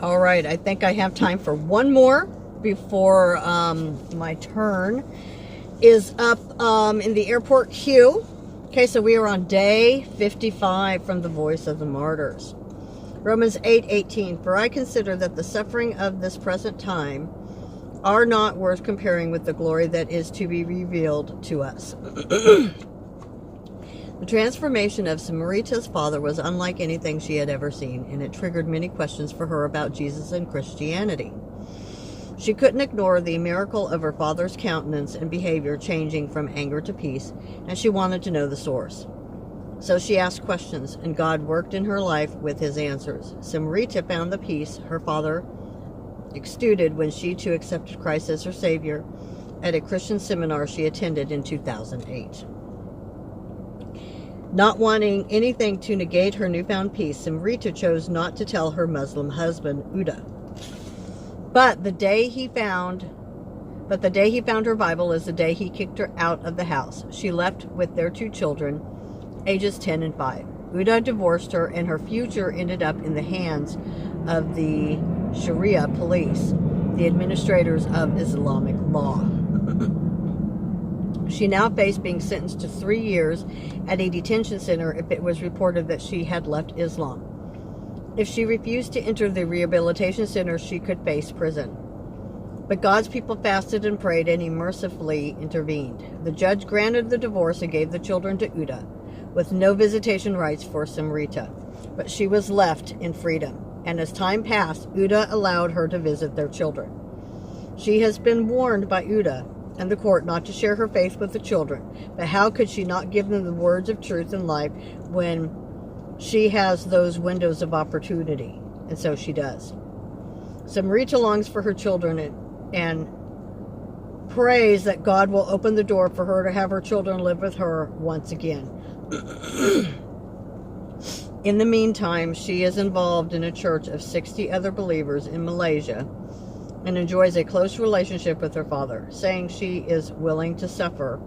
All right, I think I have time for one more before my turn is up in the airport queue. Okay, so we are on day 55 from the Voice of the Martyrs. Romans 8:18, for I consider that the suffering of this present time are not worth comparing with the glory that is to be revealed to us. The transformation of Samrita's father was unlike anything she had ever seen, and it triggered many questions for her about Jesus and Christianity. She couldn't ignore the miracle of her father's countenance and behavior changing from anger to peace, and she wanted to know the source. So she asked questions, and God worked in her life with his answers. Samrita found the peace her father exuded when she too accepted Christ as her Savior at a Christian seminar she attended in 2008. Not wanting anything to negate her newfound peace, Samrita chose not to tell her Muslim husband, Uda. But the day he found her Bible is the day he kicked her out of the house. She left with their 2 children, ages 10 and 5. Uda divorced her, and her future ended up in the hands of the Sharia police, the administrators of Islamic law. She now faced being sentenced to 3 years at a detention center if it was reported that she had left Islam. If she refused to enter the rehabilitation center, she could face prison. But God's people fasted and prayed, and he mercifully intervened. The judge granted the divorce and gave the children to Uda, with no visitation rights for Samrita. But she was left in freedom, and as time passed, Uda allowed her to visit their children. She has been warned by Uda and the court not to share her faith with the children, but how could she not give them the words of truth and life when she has those windows of opportunity? And so she does. Samrita longs for her children and prays that God will open the door for her to have her children live with her once again. In the meantime, she is involved in a church of 60 other believers in Malaysia and enjoys a close relationship with her father, saying she is willing to suffer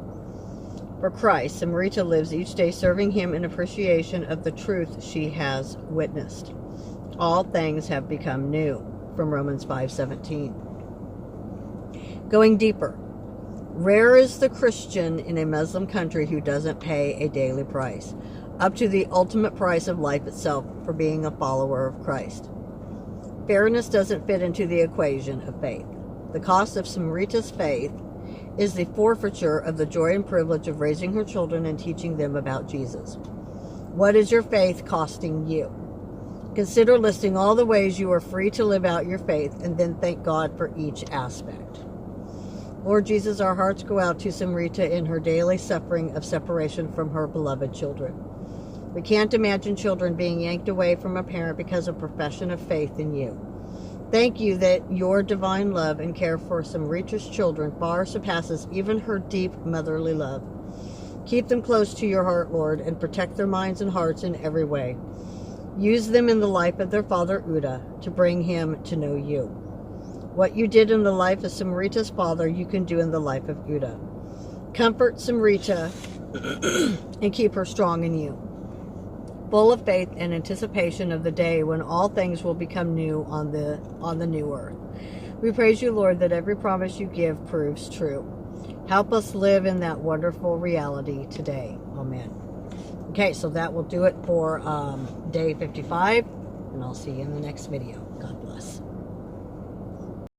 for Christ. Samrita lives each day serving him in appreciation of the truth she has witnessed. All things have become new, from Romans 5:17. Going deeper. Rare is the Christian in a Muslim country who doesn't pay a daily price, up to the ultimate price of life itself, for being a follower of Christ. Fairness doesn't fit into the equation of faith. The cost of Samrita's faith is the forfeiture of the joy and privilege of raising her children and teaching them about Jesus. What is your faith costing you? Consider listing all the ways you are free to live out your faith, and then thank God for each aspect. Lord Jesus, our hearts go out to Samrita in her daily suffering of separation from her beloved children. We can't imagine children being yanked away from a parent because of profession of faith in you. Thank you that your divine love and care for Samrita's children far surpasses even her deep motherly love. Keep them close to your heart, Lord, and protect their minds and hearts in every way. Use them in the life of their father, Uda, to bring him to know you. What you did in the life of Samrita's father, you can do in the life of Uda. Comfort Samrita and keep her strong in you, full of faith and anticipation of the day when all things will become new on the new earth. We praise you, Lord, that every promise you give proves true. Help us live in that wonderful reality today. Amen. Okay, so that will do it for day 55, and I'll see you in the next video. God bless.